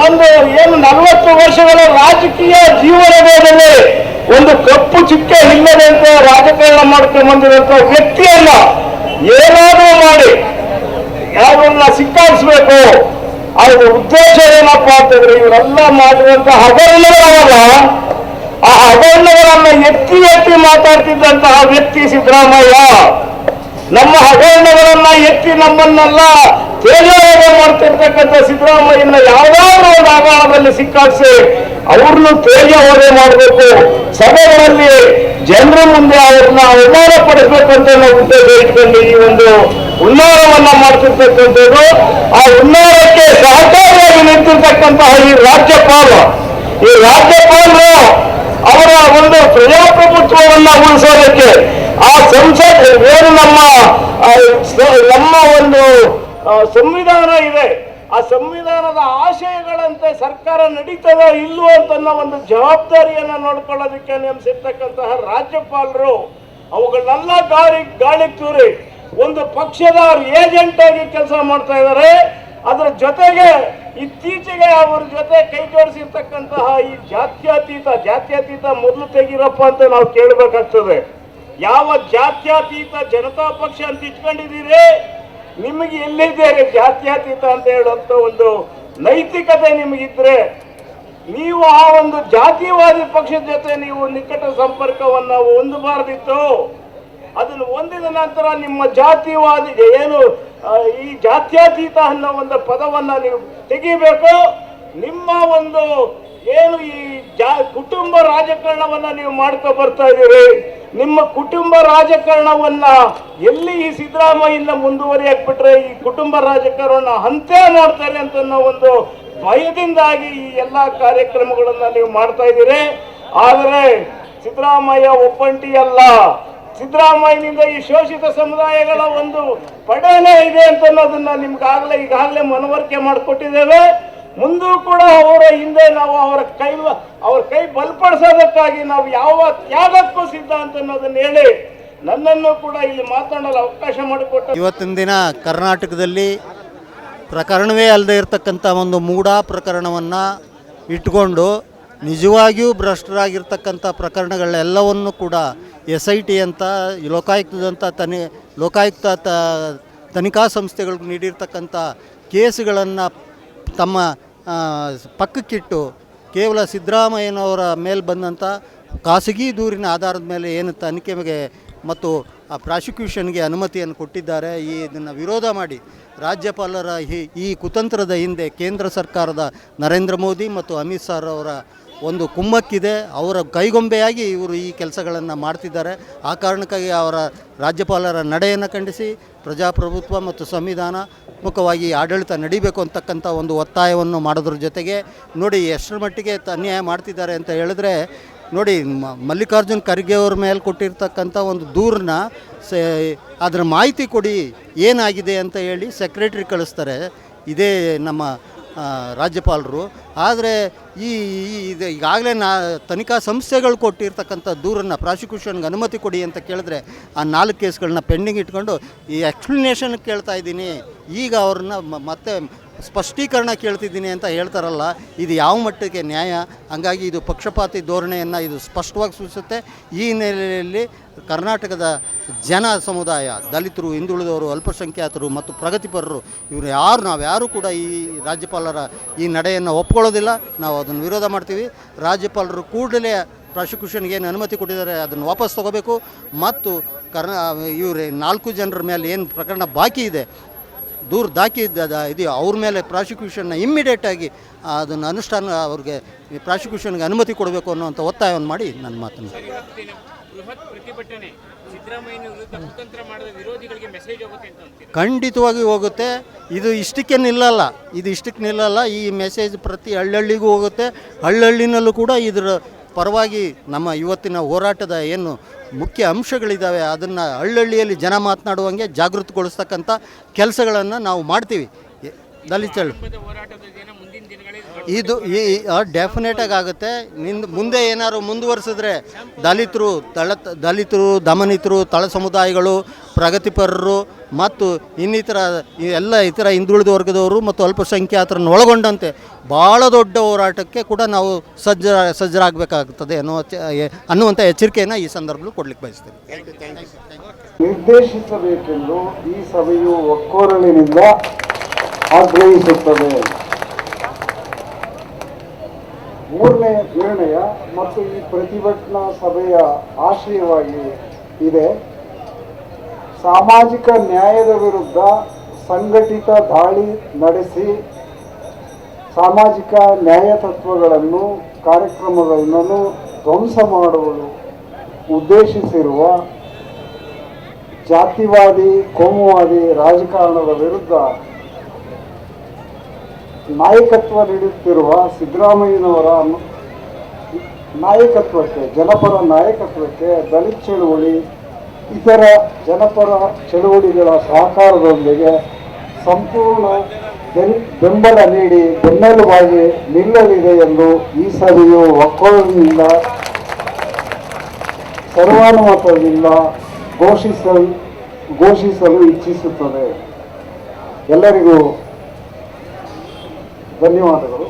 ಒಂದು ಏನು 40 ವರ್ಷಗಳ ರಾಜಕೀಯ ಜೀವನದಲ್ಲಿ ಒಂದು ಕಪ್ಪು ಚುಕ್ಕೆ ಇಲ್ಲದಂತೆ ರಾಜಕಾರಣ ಮಾಡ್ಕೊಂಡು ಬಂದಿರುವಂತ ವ್ಯಕ್ತಿಯನ್ನ ಏನಾದರೂ ಮಾಡಿ ಯಾರನ್ನ ಸಿಕ್ಕಾಯಿಸ್ಬೇಕು. ಅವ್ರ ಉದ್ದೇಶ ಏನಪ್ಪ ಅಂತಂದ್ರೆ ಇವರೆಲ್ಲ ಮಾಡಿರುವಂತ ಹಗರಣಗಳಲ್ಲ, ಆ ಹಗರಣಗಳನ್ನ ಎತ್ತಿ ಎತ್ತಿ ಮಾತಾಡ್ತಿದ್ದಂತಹ ವ್ಯಕ್ತಿ ಸಿದ್ದರಾಮಯ್ಯ. ನಮ್ಮ ಹಗರಣಗಳನ್ನ ಎತ್ತಿ ನಮ್ಮನ್ನೆಲ್ಲ ತೇಜೋವಧೆ ಮಾಡ್ತಿರ್ತಕ್ಕಂಥ ಸಿದ್ದರಾಮಯ್ಯನ ಯಾವ್ದಾದ್ರು ಒಂದು ಹಗರಣದಲ್ಲಿ ಸಿಕ್ಕಾಕ್ಸಿ ಅವ್ರನ್ನು ತೇಜೋವಧೆ ಮಾಡಬೇಕು, ಸಭೆಗಳಲ್ಲಿ ಜನರ ಮುಂದೆ ಅವ್ರನ್ನ ಅವಮಾನ ಪಡಿಸ್ಬೇಕು ಅಂತ ನಾವು ಉದ್ದೇಶ ಇಟ್ಕೊಂಡು ಈ ಒಂದು ಹುನ್ನಾರವನ್ನ ಮಾಡ್ತಿರ್ತಕ್ಕಂಥದ್ದು. ಆ ಹುನ್ನಾರಕ್ಕೆ ಸಹಕಾರಿಯಾಗಿ ನಿಂತಿರ್ತಕ್ಕಂತಹ ಈ ರಾಜ್ಯಪಾಲರು ಅವರ ಒಂದು ಪ್ರಜಾಪ್ರಭುತ್ವವನ್ನ ಉಳಿಸೋದಕ್ಕೆ ಆ ಸಂಸತ್ ಏನು ನಮ್ಮ ಒಂದು ಸಂವಿಧಾನ ಇದೆ, ಆ ಸಂವಿಧಾನದ ಆಶಯಗಳಂತೆ ಸರ್ಕಾರ ನಡೀತದೋ ಇಲ್ಲವೋ ಅಂತ ಒಂದು ಜವಾಬ್ದಾರಿಯನ್ನ ನೋಡ್ಕೊಳ್ಳೋದಕ್ಕೆ ನೇಮಿಸಿರ್ತಕ್ಕಂತಹ ರಾಜ್ಯಪಾಲರು ಅವುಗಳನ್ನೆಲ್ಲ ಗಾಳಿ ತೂರಿ ಒಂದು ಪಕ್ಷದ ಏಜೆಂಟ್ ಆಗಿ ಕೆಲಸ ಮಾಡ್ತಾ ಇದ್ದಾರೆ. ಅದರ ಜೊತೆಗೆ ಇತ್ತೀಚೆಗೆ ಅವ್ರ ಜೊತೆ ಕೈ ಜೋಡಿಸಿರ್ತಕ್ಕಂತಹ ಈ ಜಾತ್ಯತೀತ ಮೊದಲು ತೆಗೀರಪ್ಪ ಅಂತ ನಾವು ಕೇಳಬೇಕಾಗ್ತದೆ. ಯಾವ ಜಾತ್ಯತೀತ ಜನತಾ ಪಕ್ಷ ಅಂತ ಇಟ್ಕೊಂಡಿದ್ದೀರಿ, ನಿಮಗೆ ಎಲ್ಲಿದೆ ಜಾತ್ಯತೀತ ಅಂತ ಹೇಳುವಂತ ಒಂದು ನೈತಿಕತೆ ನಿಮಗಿದ್ರೆ ನೀವು ಆ ಒಂದು ಜಾತಿವಾದಿ ಪಕ್ಷದ ಜೊತೆ ನೀವು ನಿಕಟ ಸಂಪರ್ಕವನ್ನ ಹೊಂದಬಾರ್ದಿತ್ತು. ಅದನ್ನು ಹೊಂದಿದ ನಂತರ ನಿಮ್ಮ ಜಾತಿವಾದಿ ಏನು ಈ ಜಾತ್ಯತೀತ ಅನ್ನೋ ಒಂದು ಪದವನ್ನ ನೀವು ತೆಗಿಬೇಕು. ನಿಮ್ಮ ಒಂದು ಏನು ಈ ಕುಟುಂಬ ರಾಜಕಾರಣವನ್ನ ನೀವು ಮಾಡ್ಕೊ ಬರ್ತಾ ಇದ್ದೀರಿ, ನಿಮ್ಮ ಕುಟುಂಬ ರಾಜಕಾರಣವನ್ನ ಎಲ್ಲಿ ಈ ಸಿದ್ದರಾಮಯ್ಯನ ಮುಂದುವರಿಯಾಕ್ಬಿಟ್ರೆ ಈ ಕುಟುಂಬ ರಾಜಕಾರಣ ಅಂತ್ಯ ಮಾಡ್ತಾರೆ ಅಂತ ಒಂದು ಭಯದಿಂದಾಗಿ ಈ ಎಲ್ಲಾ ಕಾರ್ಯಕ್ರಮಗಳನ್ನ ನೀವು ಮಾಡ್ತಾ ಇದ್ದೀರಿ. ಆದರೆ ಸಿದ್ದರಾಮಯ್ಯ ಒಪ್ಪಂಟಿಯಲ್ಲ. ಸಿದ್ದರಾಮಯ್ಯನಿಂದ ಈ ಶೋಷಿತ ಸಮುದಾಯಗಳ ಒಂದು ಪಡೆನೇ ಇದೆ ಅಂತ ಅನ್ನೋದನ್ನ ಈಗಾಗಲೇ ಮನವರಿಕೆ ಮಾಡಿಕೊಟ್ಟಿದ್ದೇವೆ. ಮುಂದೂ ಕೂಡ ಅವರ ಹಿಂದೆ ನಾವು ಅವ್ರ ಕೈ ಬಲಪಡಿಸೋದಕ್ಕಾಗಿ ನಾವು ಯಾವ ತ್ಯಾಗಕ್ಕೂ ಸಿದ್ಧ ಅಂತ ಅನ್ನೋದನ್ನ ಹೇಳಿ ನನ್ನನ್ನು ಕೂಡ ಇಲ್ಲಿ ಮಾತನಾಡಲು ಅವಕಾಶ ಮಾಡಿಕೊಟ್ಟು ಇವತ್ತಿನ ದಿನ ಕರ್ನಾಟಕದಲ್ಲಿ ಪ್ರಕರಣವೇ ಅಲ್ಲದೆ ಇರತಕ್ಕಂಥ ಒಂದು ಮೂಢ ಪ್ರಕರಣವನ್ನು ಇಟ್ಕೊಂಡು ನಿಜವಾಗಿಯೂ ಭ್ರಷ್ಟರಾಗಿರ್ತಕ್ಕಂಥ ಪ್ರಕರಣಗಳೆಲ್ಲವನ್ನು ಕೂಡ SIT ಅಂತ ಲೋಕಾಯುಕ್ತ ತನಿಖಾ ಸಂಸ್ಥೆಗಳಿಗೆ ನೀಡಿರ್ತಕ್ಕಂಥ ಕೇಸುಗಳನ್ನು ತಮ್ಮ ಪಕ್ಕಕ್ಕಿಟ್ಟು ಕೇವಲ ಸಿದ್ದರಾಮಯ್ಯನವರ ಮೇಲೆ ಬಂದಂಥ ಖಾಸಗಿ ದೂರಿನ ಆಧಾರದ ಮೇಲೆ ಏನು ತನಿಖೆಗೆ ಮತ್ತು ಆ ಪ್ರಾಸಿಕ್ಯೂಷನ್ಗೆ ಅನುಮತಿಯನ್ನು ಕೊಟ್ಟಿದ್ದಾರೆ. ಇದನ್ನು ವಿರೋಧ ಮಾಡಿ ರಾಜ್ಯಪಾಲರ ಈ ಕುತಂತ್ರದ ಹಿಂದೆ ಕೇಂದ್ರ ಸರ್ಕಾರದ ನರೇಂದ್ರ ಮೋದಿ ಮತ್ತು ಅಮಿತ್ ಶಾ ಅವರ ಒಂದು ಕುಮ್ಮಕ್ಕಿದೆ. ಅವರ ಕೈಗೊಂಬೆಯಾಗಿ ಇವರು ಈ ಕೆಲಸಗಳನ್ನು ಮಾಡ್ತಿದ್ದಾರೆ. ಆ ಕಾರಣಕ್ಕಾಗಿ ಅವರ ರಾಜ್ಯಪಾಲರ ನಡೆಯನ್ನು ಖಂಡಿಸಿ ಪ್ರಜಾಪ್ರಭುತ್ವ ಮತ್ತು ಸಂವಿಧಾನ ಮುಖವಾಗಿ ಆಡಳಿತ ನಡಿಬೇಕು ಅಂತಕ್ಕಂಥ ಒಂದು ಒತ್ತಾಯವನ್ನು ಮಾಡೋದ್ರ ಜೊತೆಗೆ ನೋಡಿ ಎಷ್ಟರ ಮಟ್ಟಿಗೆ ಅನ್ಯಾಯ ಮಾಡ್ತಿದ್ದಾರೆ ಅಂತ ಹೇಳಿದ್ರೆ ನೋಡಿ ಮಲ್ಲಿಕಾರ್ಜುನ್ ಖರ್ಗೆ ಅವ್ರ ಮೇಲೆ ಕೊಟ್ಟಿರ್ತಕ್ಕಂಥ ಒಂದು ದೂರನ್ನ ಅದರ ಮಾಹಿತಿ ಕೊಡಿ ಏನಾಗಿದೆ ಅಂತ ಹೇಳಿ ಸೆಕ್ರೆಟ್ರಿ ಕಳಿಸ್ತಾರೆ ಇದೇ ನಮ್ಮ ರಾಜ್ಯಪಾಲರು. ಆದರೆ ಈಗಾಗಲೇ ತನಿಖಾ ಸಂಸ್ಥೆಗಳು ಕೊಟ್ಟಿರ್ತಕ್ಕಂಥ ದೂರನ್ನು ಪ್ರಾಸಿಕ್ಯೂಷನ್ಗೆ ಅನುಮತಿ ಕೊಡಿ ಅಂತ ಕೇಳಿದ್ರೆ ಆ 4 ಕೇಸ್ಗಳನ್ನ ಪೆಂಡಿಂಗ್ ಇಟ್ಕೊಂಡು ಈ ಎಕ್ಸ್ಪ್ಲನೇಷನ್ ಕೇಳ್ತಾ ಇದ್ದೀನಿ, ಈಗ ಅವ್ರನ್ನ ಮತ್ತೆ ಸ್ಪಷ್ಟೀಕರಣ ಕೇಳ್ತಿದ್ದೀನಿ ಅಂತ ಹೇಳ್ತಾರಲ್ಲ, ಇದು ಯಾವ ಮಟ್ಟಿಗೆ ನ್ಯಾಯ? ಹಂಗಾಗಿ ಇದು ಪಕ್ಷಪಾತಿ ಧೋರಣೆಯನ್ನು ಇದು ಸ್ಪಷ್ಟವಾಗಿ ಸೂಚಿಸುತ್ತೆ. ಈ ಹಿನ್ನೆಲೆಯಲ್ಲಿ ಕರ್ನಾಟಕದ ಜನ ಸಮುದಾಯ, ದಲಿತರು, ಹಿಂದುಳಿದವರು, ಅಲ್ಪಸಂಖ್ಯಾತರು ಮತ್ತು ಪ್ರಗತಿಪರರು ನಾವ್ಯಾರೂ ಕೂಡ ಈ ರಾಜ್ಯಪಾಲರ ಈ ನಡೆಯನ್ನು ಒಪ್ಕೊಳ್ಳೋದಿಲ್ಲ. ನಾವು ಅದನ್ನು ವಿರೋಧ ಮಾಡ್ತೀವಿ. ರಾಜ್ಯಪಾಲರು ಕೂಡಲೇ ಪ್ರಾಸಿಕ್ಯೂಷನ್ಗೆ ಏನು ಅನುಮತಿ ಕೊಟ್ಟಿದ್ದಾರೆ ಅದನ್ನು ವಾಪಸ್ ತೊಗೋಬೇಕು ಮತ್ತು ಇವರು 4 ಜನರ ಮೇಲೆ ಏನು ಪ್ರಕರಣ ಬಾಕಿ ಇದೆ, ದೂರ ಇದು ಅವ್ರ ಮೇಲೆ ಪ್ರಾಸಿಕ್ಯೂಷನ್ನ ಇಮ್ಮಿಡಿಯೇಟಾಗಿ ಅದನ್ನು ಅನುಷ್ಠಾನ ಅವ್ರಿಗೆ ಪ್ರಾಸಿಕ್ಯೂಷನ್ಗೆ ಅನುಮತಿ ಕೊಡಬೇಕು ಅನ್ನೋಂಥ ಒತ್ತಾಯವನ್ನು ಮಾಡಿ ನನ್ನ ಮಾತನ್ನು ಖಂಡಿತವಾಗಿ ಹೋಗುತ್ತೆ. ಇದು ಇಷ್ಟಕ್ಕೆ ನಿಲ್ಲಲ್ಲ. ಈ ಮೆಸೇಜ್ ಪ್ರತಿ ಹಳ್ಳಿಗೂ ಹೋಗುತ್ತೆ. ಹಳ್ಳಿನಲ್ಲೂ ಕೂಡ ಇದರ ಪರವಾಗಿ ನಮ್ಮ ಇವತ್ತಿನ ಹೋರಾಟದ ಏನು ಮುಖ್ಯ ಅಂಶಗಳಿದ್ದಾವೆ ಅದನ್ನು ಹಳ್ಳಿಯಲ್ಲಿ ಜನ ಮಾತನಾಡುವಂಗೆ ಜಾಗೃತಗೊಳಿಸ್ತಕ್ಕಂಥ ಕೆಲಸಗಳನ್ನು ನಾವು ಮಾಡ್ತೀವಿ. ದಲಿತಳು ಇದು ಡೆಫಿನೆಟಾಗಿ ಆಗುತ್ತೆ. ಮುಂದೆ ಏನಾದ್ರು ಮುಂದುವರಿಸಿದ್ರೆ ದಲಿತರು, ದಮನಿತರು, ತಳ ಸಮುದಾಯಗಳು, ಪ್ರಗತಿಪರರು ಮತ್ತು ಇನ್ನಿತರ ಎಲ್ಲ ಇತರ ಹಿಂದುಳಿದ ವರ್ಗದವರು ಮತ್ತು ಅಲ್ಪಸಂಖ್ಯಾತರನ್ನು ಒಳಗೊಂಡಂತೆ ಭಾಳ ದೊಡ್ಡ ಹೋರಾಟಕ್ಕೆ ಕೂಡ ನಾವು ಸಜ್ಜರಾಗಬೇಕಾಗುತ್ತದೆ ಅನ್ನುವಂಥ ಎಚ್ಚರಿಕೆಯನ್ನು ಈ ಸಂದರ್ಭದಲ್ಲಿ ಕೊಡಲಿಕ್ಕೆ ಬಯಸ್ತೇನೆ. ನಿರ್ದೇಶಿಸಬೇಕೆಂದು ಈ ಸಭೆಯು ಒಕ್ಕೊರಲಿನಿಂದ ಆಗ್ರಹಿಸುತ್ತದೆ. ಮೂರನೇ ನಿರ್ಣಯ ಮತ್ತು ಈ ಪ್ರತಿಭಟನಾ ಸಭೆಯ ಆಶಯವಾಗಿ ಇದೆ: ಸಾಮಾಜಿಕ ನ್ಯಾಯದ ವಿರುದ್ಧ ಸಂಘಟಿತ ದಾಳಿ ನಡೆಸಿ ಸಾಮಾಜಿಕ ನ್ಯಾಯ ತತ್ವಗಳನ್ನು ಕಾರ್ಯಕ್ರಮಗಳನ್ನು ಧ್ವಂಸ ಮಾಡಲು ಉದ್ದೇಶಿಸಿರುವ ಜಾತಿವಾದಿ ಕೋಮುವಾದಿ ರಾಜಕಾರಣದ ವಿರುದ್ಧ ನಾಯಕತ್ವ ನೀಡುತ್ತಿರುವ ಸಿದ್ದರಾಮಯ್ಯನವರ ನಾಯಕತ್ವಕ್ಕೆ, ಜನಪರ ನಾಯಕತ್ವಕ್ಕೆ ದಲಿತ ಚಳುವಳಿ ಇತರ ಜನಪರ ಚಳುವಳಿಗಳ ಸಹಕಾರದೊಂದಿಗೆ ಸಂಪೂರ್ಣ ಬೆಂಬಲ ನೀಡಿ ಬೆನ್ನೆಲುಬಾಗಿ ನಿಲ್ಲಲಿದೆ ಎಂದು ಈ ಸಭೆಯು ಒಕ್ಕೊರಲಿನಿಂದ ಸರ್ವಾನುಮತದಿಂದ ಘೋಷಿಸಲು ಇಚ್ಛಿಸುತ್ತದೆ. ಎಲ್ಲರಿಗೂ ಧನ್ಯವಾದಗಳು.